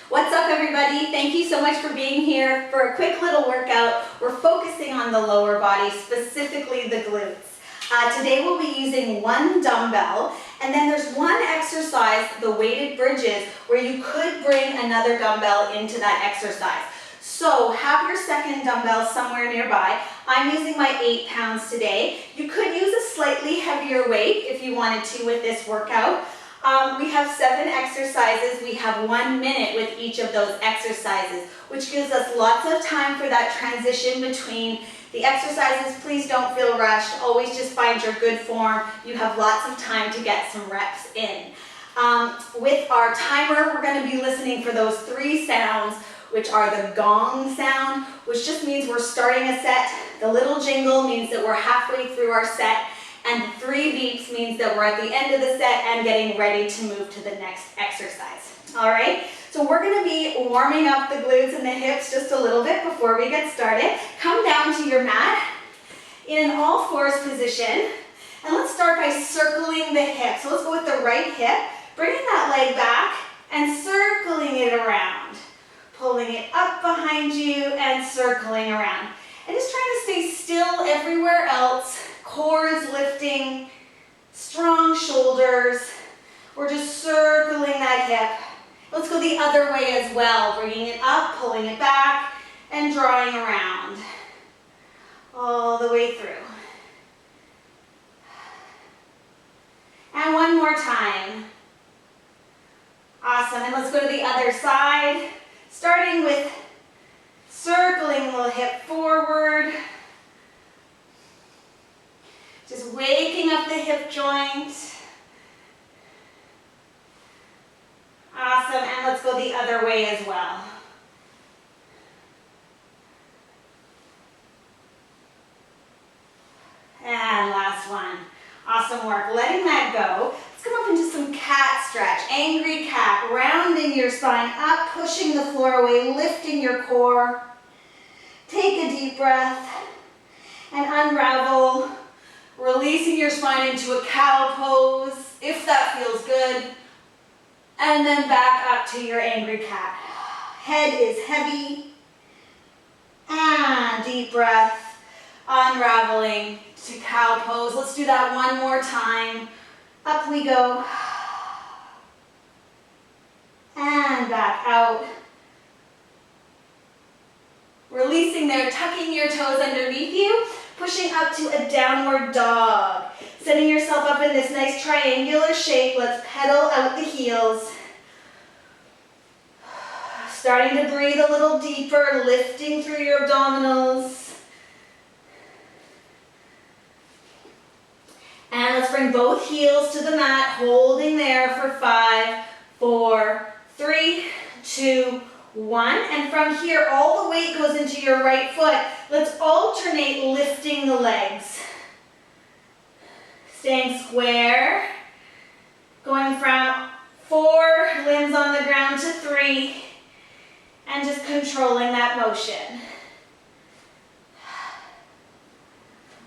What's up, everybody? Thank you so much for being here for a quick little workout. We're focusing on the lower body, specifically the glutes. Today we'll be using one dumbbell, and then there's one exercise, the weighted bridges, where you could bring another dumbbell into that exercise. So have your second dumbbell somewhere nearby. I'm using my 8 pounds today. You could use a slightly heavier weight if you wanted to with this workout. We have 7 exercises. We have 1 minute with each of those exercises, which gives us lots of time for that transition between the exercises. Please don't feel rushed. Always just find your good form. You have lots of time to get some reps in. With our timer, we're going to be listening for those 3 sounds, which are the gong sound, which just means we're starting a set. The little jingle means that we're halfway through our set. And 3 beeps means that we're at the end of the set and getting ready to move to the next exercise. All right, so we're gonna be warming up the glutes and the hips just a little bit before we get started. Come down to your mat in an all fours position. And let's start by circling the hip. So let's go with the right hip, bringing that leg back and circling it around. Pulling it up behind you and circling around. And just trying to stay still everywhere else. Core is lifting, strong shoulders. We're just circling that hip. Let's go the other way as well, bringing it up, pulling it back, and drawing around. All the way through. And one more time. Awesome, and let's go to the other side, starting with circling the hip forward. Just waking up the hip joint. Awesome, and let's go the other way as well. And last one. Awesome work. Letting that go. Let's come up into some cat stretch. Angry cat. Rounding your spine up, pushing the floor away, lifting your core. Take a deep breath and unravel. Releasing your spine into a cow pose, if that feels good. And then back up to your angry cat. Head is heavy. And deep breath. Unraveling to cow pose. Let's do that one more time. Up we go. And back out. Releasing there, tucking your toes underneath you. Pushing up to a downward dog. Setting yourself up in this nice triangular shape. Let's pedal out the heels. Starting to breathe a little deeper, lifting through your abdominals. And let's bring both heels to the mat, holding there for 5, 4, 3, 2, 1, and from here all the weight goes into your right foot. Let's alternate lifting the legs. Staying square, going from 4 limbs on the ground to 3, and just controlling that motion.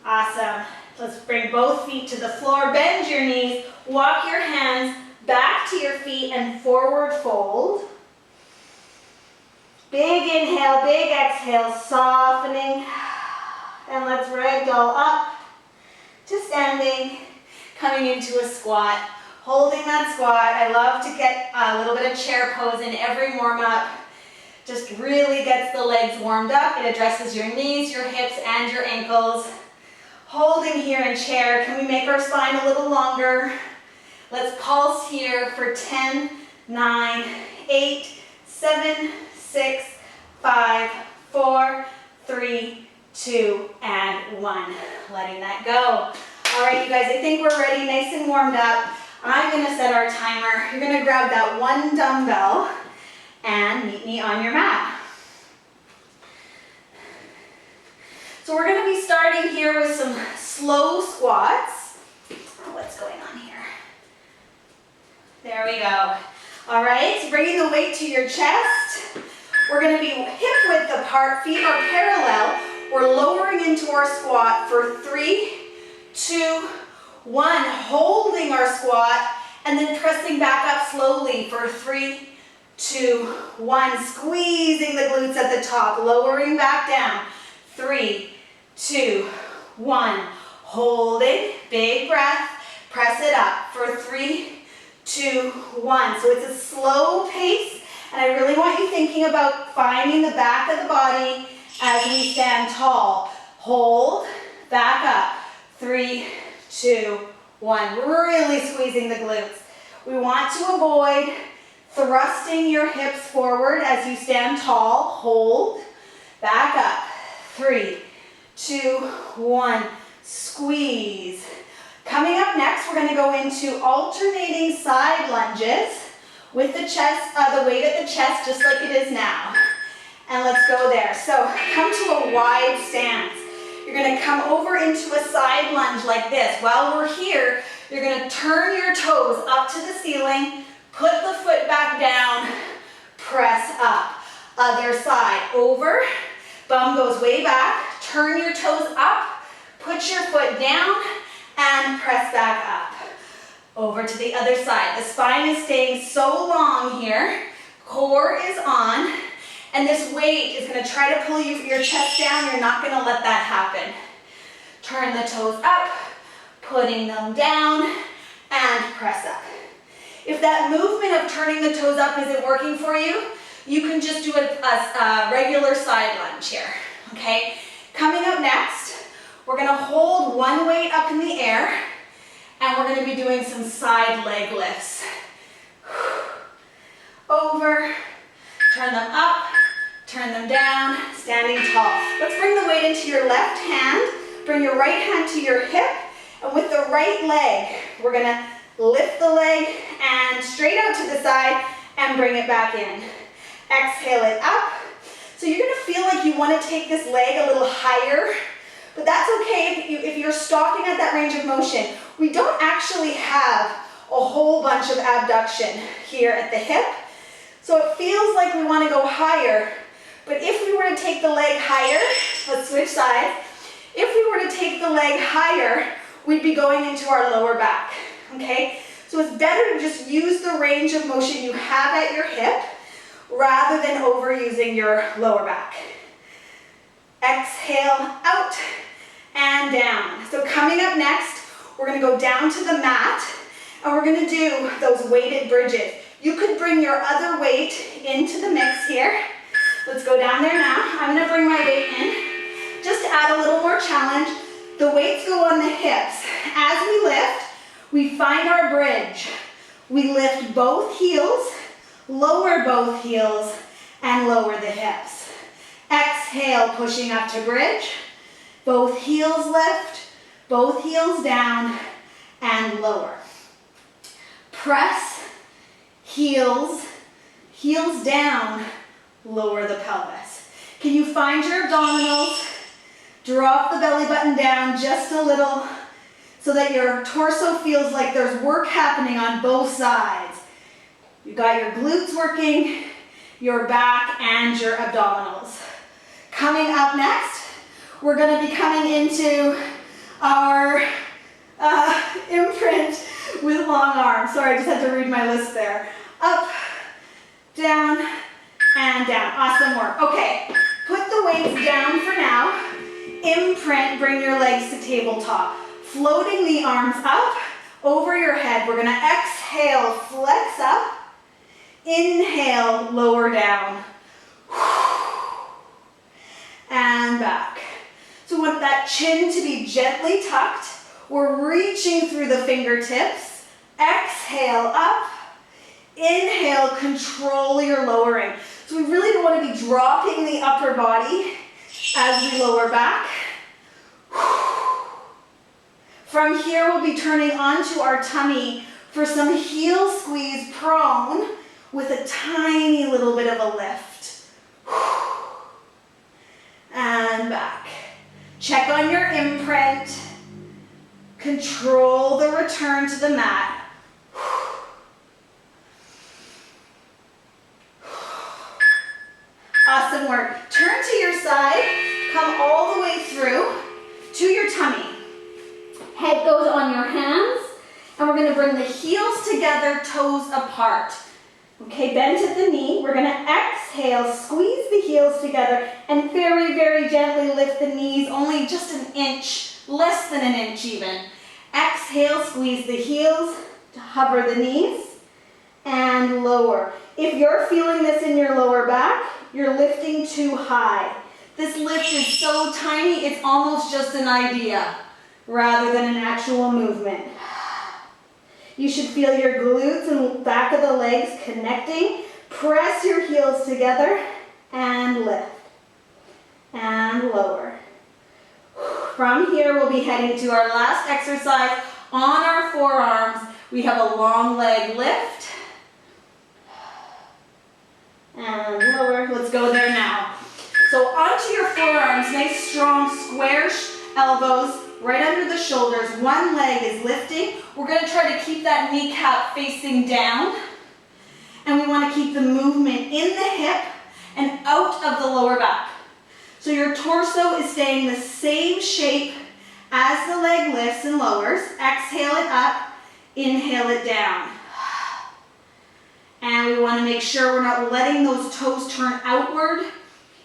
Awesome. Let's bring both feet to the floor, bend your knees, walk your hands back to your feet and forward fold. Big inhale, big exhale, softening. And let's ragdoll up to standing, coming into a squat. Holding that squat. I love to get a little bit of chair pose in every warm-up. Just really gets the legs warmed up. It addresses your knees, your hips, and your ankles. Holding here in chair. Can we make our spine a little longer? Let's pulse here for 10, 9, 8, 7, 6, 5, 4, 3, 2, and 1. Letting that go. All right, you guys, I think we're ready, nice and warmed up. I'm gonna set our timer. You're gonna grab that one dumbbell and meet me on your mat. So we're gonna be starting here with some slow squats. What's going on here? There we go. All right, so bringing the weight to your chest. We're going to be hip width apart, feet are parallel. We're lowering into our squat for 3, 2, 1. Holding our squat and then pressing back up slowly for 3, 2, 1. Squeezing the glutes at the top, lowering back down. 3, 2, 1. Holding, big breath. Press it up for 3, 2, 1. So it's a slow pace, and I really want you thinking about finding the back of the body as we stand tall. Hold, back up. 3, 2, 1. Really squeezing the glutes. We want to avoid thrusting your hips forward as you stand tall. Hold, back up. 3, 2, 1. Squeeze. Coming up next, we're going to go into alternating side lunges with the chest, the weight at the chest, just like it is now. And let's go there. So come to a wide stance. You're going to come over into a side lunge like this. While we're here, you're going to turn your toes up to the ceiling, put the foot back down, press up. Other side, over, bum goes way back, turn your toes up, put your foot down, and press back up. Over to the other side. The spine is staying so long here. Core is on. And this weight is going to try to pull your chest down. You're not going to let that happen. Turn the toes up, putting them down, and press up. If that movement of turning the toes up isn't working for you, you can just do a regular side lunge here. Okay? Coming up next, we're going to hold one weight up in the air, and we're going to be doing some side leg lifts. Over, turn them up, turn them down, standing tall. Let's bring the weight into your left hand, bring your right hand to your hip, and with the right leg, we're going to lift the leg and straight out to the side and bring it back in. Exhale it up. So you're going to feel like you want to take this leg a little higher, but that's okay if you're stopping at that range of motion. We don't actually have a whole bunch of abduction here at the hip, so it feels like we want to go higher. But if we were to take the leg higher, let's switch sides. If we were to take the leg higher, we'd be going into our lower back, okay? So it's better to just use the range of motion you have at your hip rather than overusing your lower back. Exhale out and down. So coming up next, we're going to go down to the mat and we're going to do those weighted bridges. You could bring your other weight into the mix here. Let's go down there now. I'm going to bring my weight in just to add a little more challenge. The weights go on the hips. As we lift, we find our bridge. We lift both heels, lower both heels, and lower the hips. Exhale, pushing up to bridge. Both heels lift, both heels down, and lower. Press, heels, heels down, lower the pelvis. Can you find your abdominals? Drop the belly button down just a little so that your torso feels like there's work happening on both sides. You got your glutes working, your back, and your abdominals. Coming up next, we're going to be coming into our imprint with long arms. Sorry, I just had to read my list there. Up, down, and down. Awesome work. Okay, put the weights down for now. Imprint, bring your legs to tabletop. Floating the arms up over your head. We're going to exhale, flex up. Inhale, lower down. And back. So we want that chin to be gently tucked. We're reaching through the fingertips. Exhale up. Inhale, control your lowering. So we really don't want to be dropping the upper body as we lower back. From here, we'll be turning onto our tummy for some heel squeeze prone with a tiny little bit of a lift. And back. Check on your imprint. Control the return to the mat. Awesome work. Turn to your side. Come all the way through to your tummy. Head goes on your hands. And we're going to bring the heels together, toes apart. Okay, bent at the knee. We're gonna exhale, squeeze the heels together, and very, very gently lift the knees, only just an inch, less than an inch even. Exhale, squeeze the heels to hover the knees, and lower. If you're feeling this in your lower back, you're lifting too high. This lift is so tiny, it's almost just an idea rather than an actual movement. You should feel your glutes and back of the legs connecting. Press your heels together and lift and lower. From here, we'll be heading to our last exercise on our forearms. We have a long leg lift and lower. Let's go there now. So onto your forearms, nice strong square elbows right under the shoulders. One leg is lifting. We're going to try to keep that kneecap facing down. And we want to keep the movement in the hip and out of the lower back. So your torso is staying the same shape as the leg lifts and lowers. Exhale it up, inhale it down. And we want to make sure we're not letting those toes turn outward.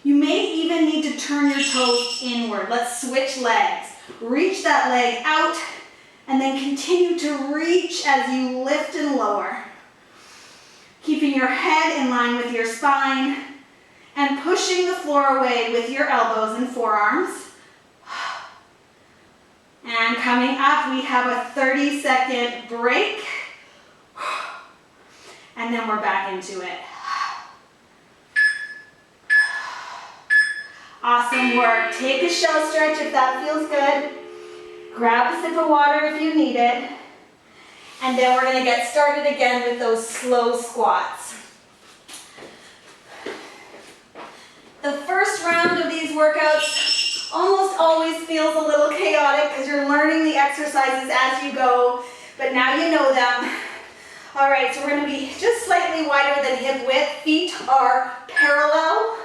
You may even need to turn your toes inward. Let's switch legs. Reach that leg out and then continue to reach as you lift and lower. Keeping your head in line with your spine and pushing the floor away with your elbows and forearms. And coming up, we have a 30-second break. And then we're back into it. Awesome work. Take a shell stretch if that feels good. Grab a sip of water if you need it. And then we're going to get started again with those slow squats. The first round of these workouts almost always feels a little chaotic because you're learning the exercises as you go, but now you know them. All right, so we're going to be just slightly wider than hip width. Feet are parallel.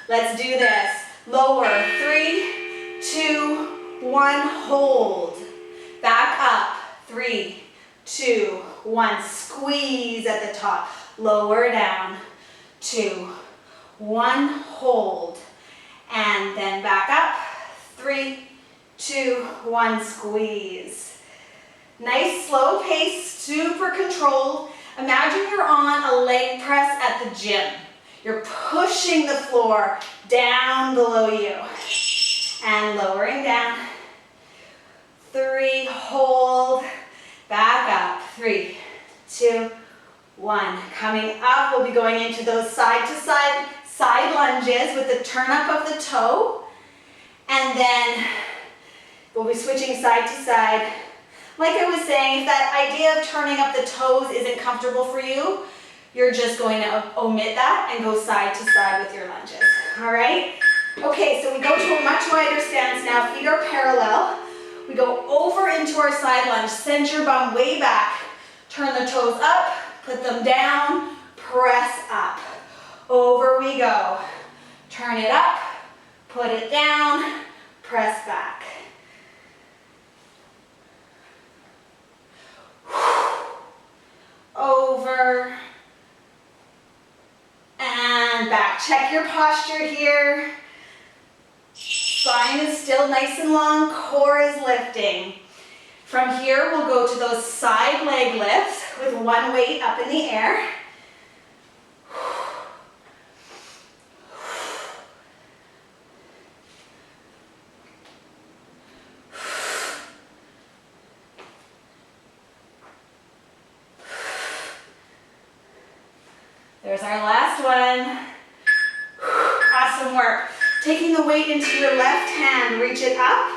Let's do this. Lower, 3, 2, 1, hold. Back up, 3, 2, 1, squeeze at the top. Lower down, 2, 1, hold. And then back up, 3, 2, 1, squeeze. Nice slow pace, super controlled. Imagine you're on a leg press at the gym. You're pushing the floor down below you and lowering down. 3, hold, back up. 3, 2, 1. Coming up, we'll be going into those side-to-side side lunges with the turn up of the toe. And then we'll be switching side to side. Like I was saying, if that idea of turning up the toes isn't comfortable for you, you're just going to omit that and go side to side with your lunges. All right? Okay, so we go to a much wider stance now. Feet are parallel. We go over into our side lunge. Send your bum way back. Turn the toes up, put them down, press up. Over we go. Turn it up, put it down, press back. Over and back. Check your posture here. Spine is still nice and long, core is lifting. From here, we'll go to those side leg lifts with one weight up in the air. There's our last one. Awesome work. Taking the weight into your left hand, reach it up,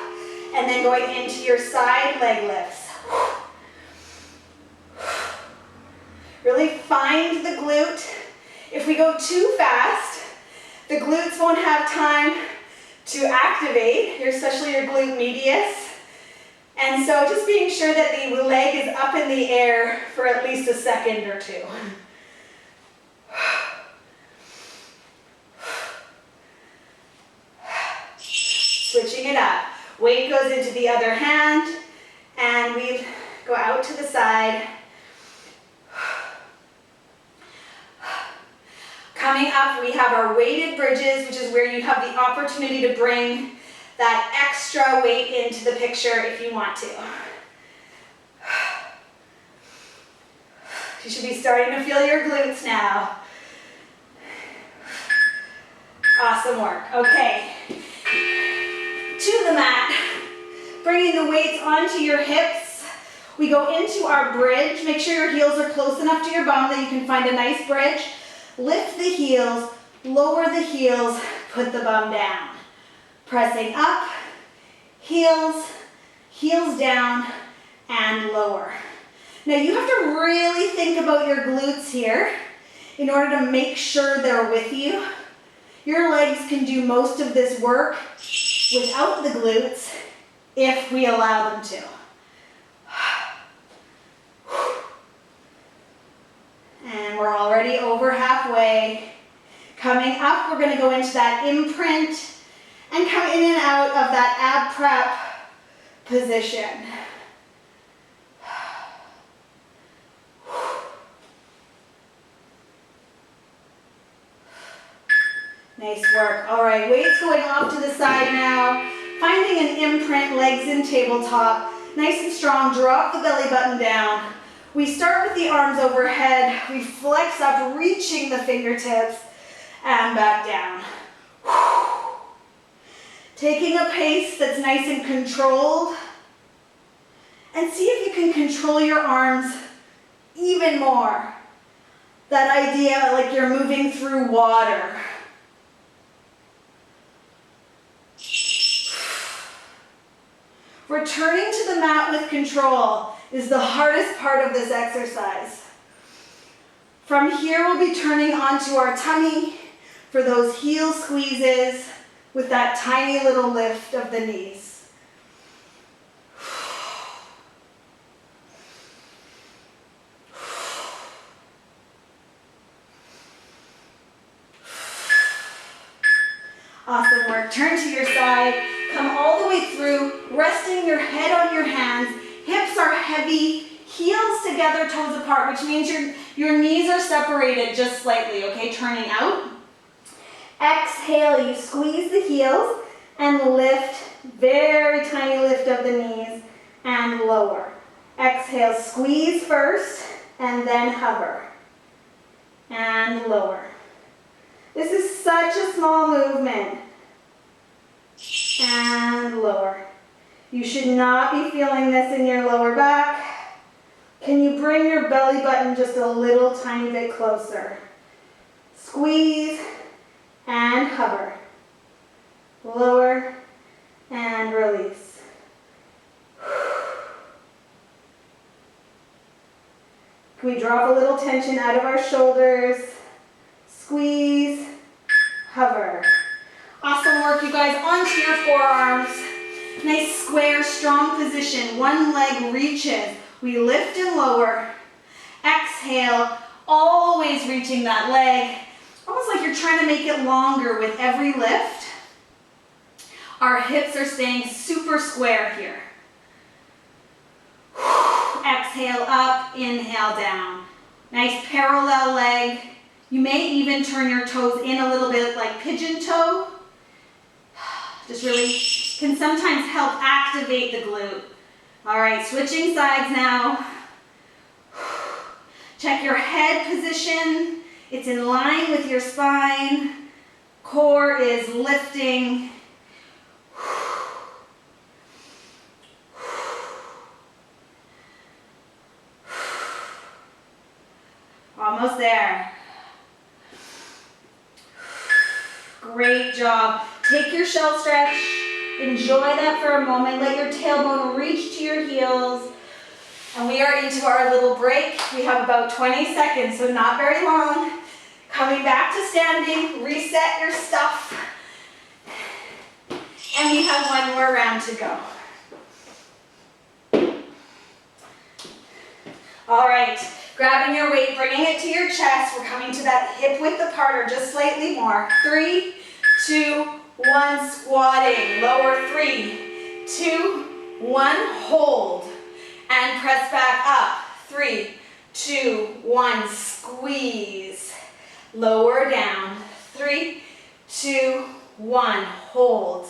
and then going into your side leg lifts. Really find the glute. If we go too fast, the glutes won't have time to activate, especially your glute medius. And so just being sure that the leg is up in the air for at least a second or two. Switching it up. Weight goes into the other hand, and we go out to the side. Coming up, we have our weighted bridges, which is where you have the opportunity to bring that extra weight into the picture if you want to. You should be starting to feel your glutes now. Awesome work. Okay. To the mat. Bringing the weights onto your hips. We go into our bridge. Make sure your heels are close enough to your bum that you can find a nice bridge. Lift the heels, lower the heels, put the bum down. Pressing up, heels, heels down, and lower. Now you have to really think about your glutes here in order to make sure they're with you. Your legs can do most of this work without the glutes if we allow them to. And we're already over halfway. Coming up, we're going to go into that imprint and come in and out of that ab prep position. Nice work. All right, weights going off to the side now. Finding an imprint, legs in tabletop. Nice and strong, drop the belly button down. We start with the arms overhead. We flex up, reaching the fingertips, and back down. Taking a pace that's nice and controlled. And see if you can control your arms even more. That idea like you're moving through water. Returning to the mat with control is the hardest part of this exercise. From here, we'll be turning onto our tummy for those heel squeezes with that tiny little lift of the knees. Awesome work. Turn to your side. Come all the way through, resting your head on your hands. Hips are heavy, heels together, toes apart, which means your knees are separated just slightly, okay? Turning out. Exhale, you squeeze the heels and lift, very tiny lift of the knees and lower. Exhale, squeeze first and then hover and lower. This is such a small movement. And lower. You should not be feeling this in your lower back. Can you bring your belly button just a little tiny bit closer? Squeeze and hover. Lower and release. Can we drop a little tension out of our shoulders? Squeeze, hover. Awesome work, you guys. Onto your forearms. Nice square, strong position. One leg reaches. We lift and lower. Exhale, always reaching that leg. Almost like you're trying to make it longer with every lift. Our hips are staying super square here. Exhale up, inhale down. Nice parallel leg. You may even turn your toes in a little bit like pigeon toe. Just really can sometimes help activate the glute. All right, switching sides now. Check your head position. It's in line with your spine. Core is lifting. Almost there. Great job. Take your shell stretch. Enjoy that for a moment. Let your tailbone reach to your heels. And we are into our little break. We have about 20 seconds, so not very long. Coming back to standing, reset your stuff. And we have one more round to go. All right, grabbing your weight, bringing it to your chest. We're coming to that hip width apart or just slightly more. 3, 2, 1, squatting. Lower, 3, 2, 1, hold. And press back up. 3, 2, 1, squeeze. lower down. 3, 2, 1, hold.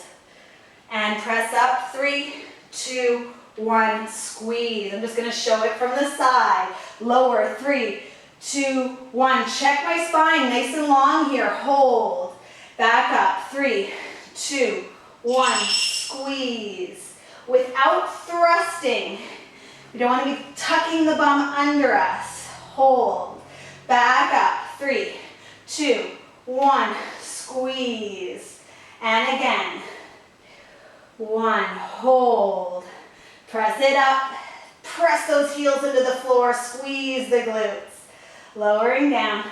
And press up, 3, 2, 1, squeeze. I'm just gonna show it from the side. Lower, 3, 2, 1. Check my spine, nice and long here, hold. Back up, 3, 2, 1, squeeze. Without thrusting. We don't want to be tucking the bum under us. Hold. Back up. 3, 2, 1. Squeeze. And again. 1. Hold. Press it up. Press those heels into the floor. Squeeze the glutes. Lowering down.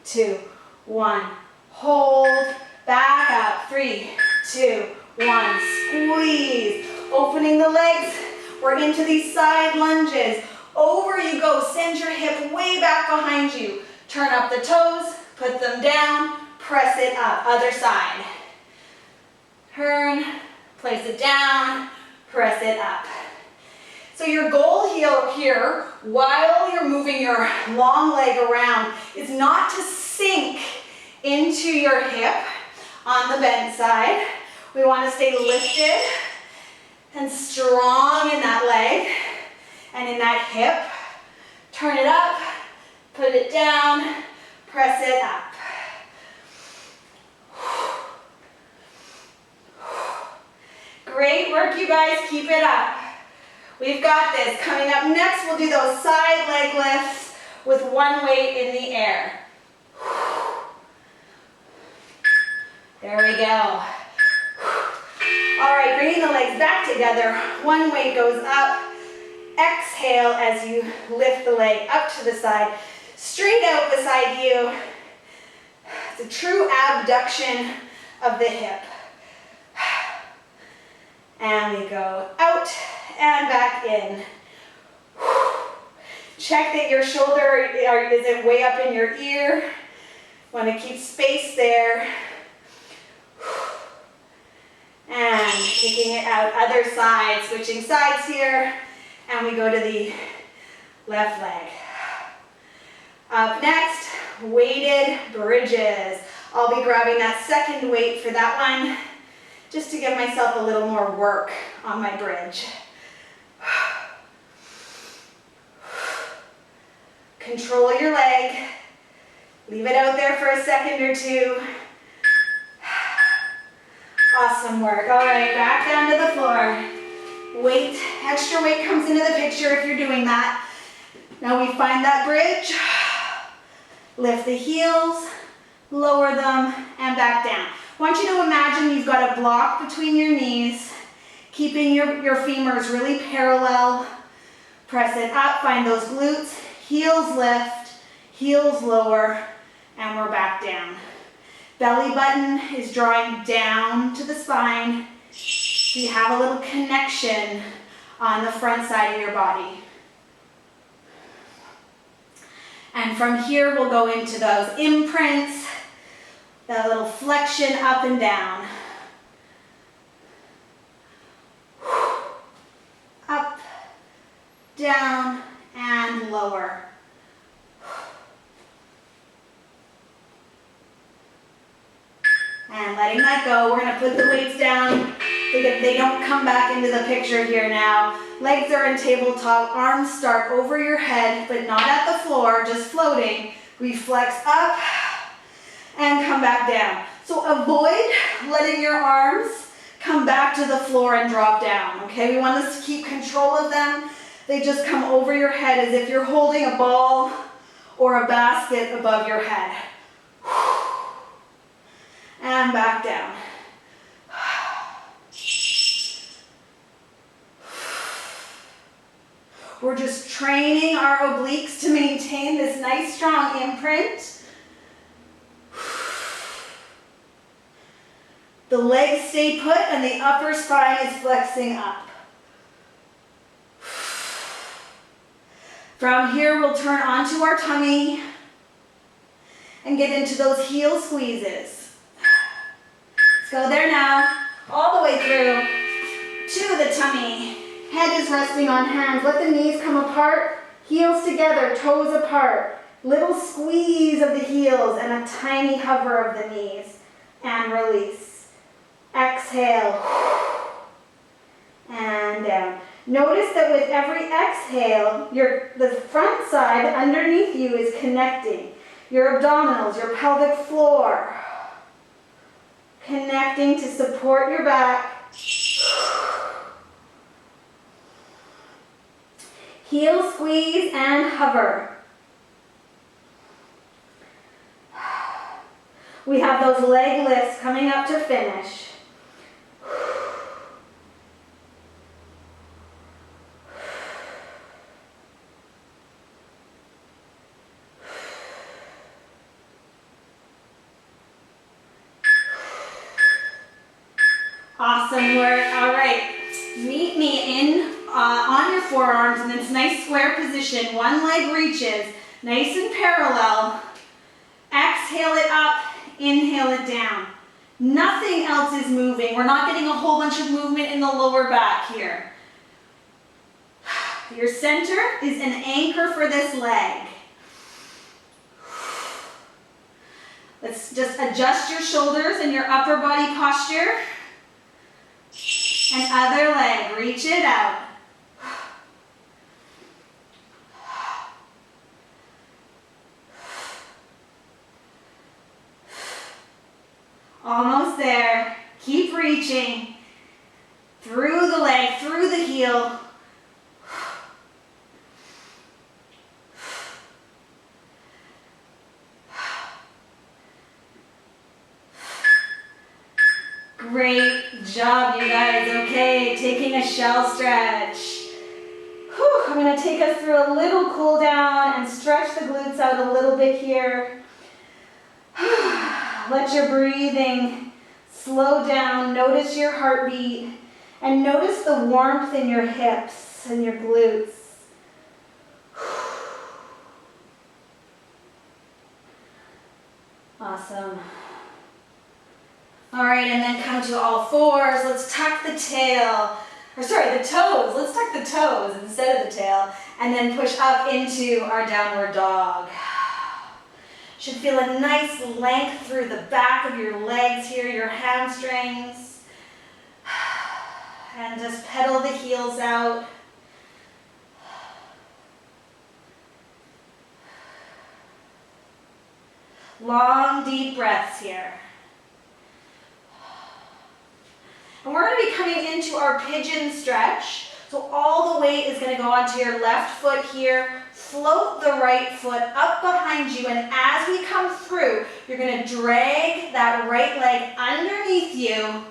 2, 1. Hold. Back up. 3, 2, 1. Squeeze. Opening the legs. We're into these side lunges. Over you go. Send your hip way back behind you. Turn up the toes. Put them down. Press it up. Other side. Turn. Place it down. Press it up. So your goal here, while you're moving your long leg around, is not to sink into your hip on the bent side. We want to stay lifted and strong in that leg and in that hip. Turn it up, put it down, press it up. Great work, you guys. Keep it up. We've got this. Coming up next, we'll do those side leg lifts with one weight in the air. There we go. All right, bringing the legs back together. One weight goes up. Exhale as you lift the leg up to the side, straight out beside you. It's a true abduction of the hip. And we go out and back in. Check that your shoulder isn't way up in your ear. Want to keep space there. And kicking it out, other side, switching sides here. And we go to the left leg. Up next, weighted bridges. I'll be grabbing that second weight for that one, just to give myself a little more work on my bridge. Control your leg. Leave it out there for a second or two. Awesome work. All right, back down to the floor. Weight, extra weight comes into the picture if you're doing that. Now we find that bridge. Lift the heels, lower them, and back down. I want you to imagine you've got a block between your knees, keeping your femurs really parallel. Press it up, find those glutes, heels lift, heels lower, and we're back down. Belly button is drawing down to the spine, so you have a little connection on the front side of your body. And from here, we'll go into those imprints, that little flexion up and down. Up, down, and lower. And letting that go, we're gonna put the weights down so that they don't come back into the picture here now. Legs are in tabletop, arms start over your head, but not at the floor, just floating. We flex up and come back down. So avoid letting your arms come back to the floor and drop down, okay? We want us to keep control of them. They just come over your head as if you're holding a ball or a basket above your head. And back down. We're just training our obliques to maintain this nice strong imprint. The legs stay put and the upper spine is flexing up. From here, we'll turn onto our tummy and get into those heel squeezes. Let's go there now, all the way through to the tummy. Head is resting on hands. Let the knees come apart, heels together, toes apart. Little squeeze of the heels and a tiny hover of the knees. And release. Exhale. And down. Notice that with every exhale, the front side underneath you is connecting. Your abdominals, your pelvic floor. Connecting to support your back. Heel squeeze and hover. We have those leg lifts coming up to finish. Awesome work. All right. Meet me on your forearms in this nice square position. One leg reaches, nice and parallel. Exhale it up. Inhale it down. Nothing else is moving. We're not getting a whole bunch of movement in the lower back here. Your center is an anchor for this leg. Let's just adjust your shoulders and your upper body posture. And other leg, reach it out. Almost there. Keep reaching through the leg, through the heel. Great job, you guys. Okay, taking a shell stretch. Whew, I'm going to take us through a little cool down and stretch the glutes out a little bit here. Let your breathing slow down. Notice your heartbeat and notice the warmth in your hips and your glutes. Awesome. All right, and then come to all fours. Let's tuck the tail, the toes. Let's tuck the toes instead of the tail, and then push up into our downward dog. Should feel a nice length through the back of your legs here, your hamstrings. And just pedal the heels out. Long, deep breaths here. And we're going to be coming into our pigeon stretch. So all the weight is going to go onto your left foot here. Float the right foot up behind you, and as we come through, you're going to drag that right leg underneath you,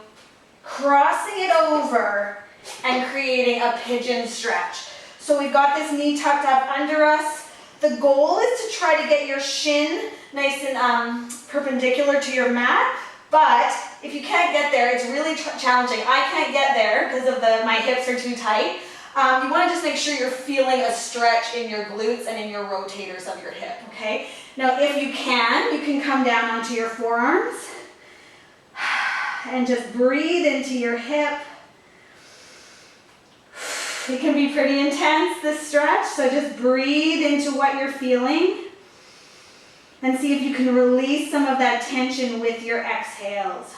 crossing it over and creating a pigeon stretch. So we've got this knee tucked up under us. The goal is to try to get your shin nice and perpendicular to your mat, but if you can't get there, it's really challenging. I can't get there because of my hips are too tight. You want to just make sure you're feeling a stretch in your glutes and in your rotators of your hip, okay? Now, if you can come down onto your forearms and just breathe into your hip. It can be pretty intense, this stretch, so just breathe into what you're feeling and see if you can release some of that tension with your exhales.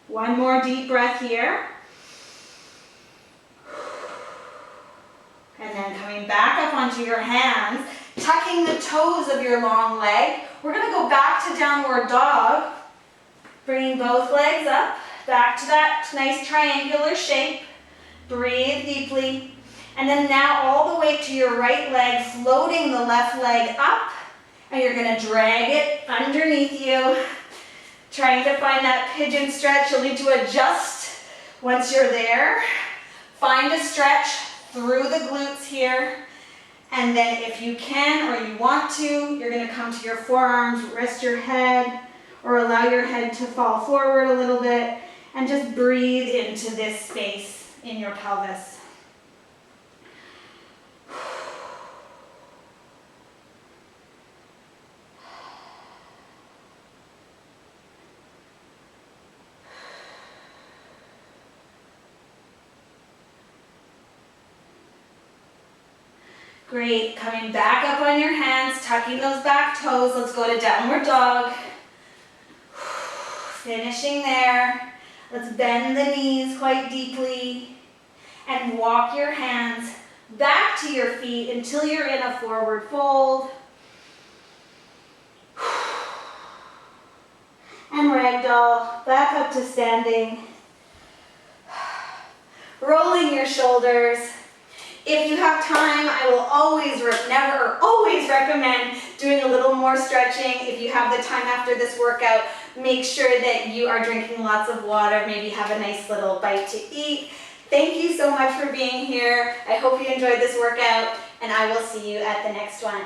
One more deep breath here. And then coming back up onto your hands, tucking the toes of your long leg. We're going to go back to downward dog. Bringing both legs up, back to that nice triangular shape. Breathe deeply. And then now all the way to your right leg, floating the left leg up. And you're going to drag it underneath you. Trying to find that pigeon stretch. You'll need to adjust once you're there. Find a stretch through the glutes here. And then if you can or you want to, you're going to come to your forearms, rest your head, or allow your head to fall forward a little bit, and just breathe into this space in your pelvis. Great, coming back up on your hands, tucking those back toes. Let's go to downward dog. Finishing there. Let's bend the knees quite deeply and walk your hands back to your feet until you're in a forward fold. And ragdoll, back up to standing. Rolling your shoulders. If you have time, I will always recommend doing a little more stretching. If you have the time after this workout, make sure that you are drinking lots of water, maybe have a nice little bite to eat. Thank you so much for being here. I hope you enjoyed this workout, and I will see you at the next one.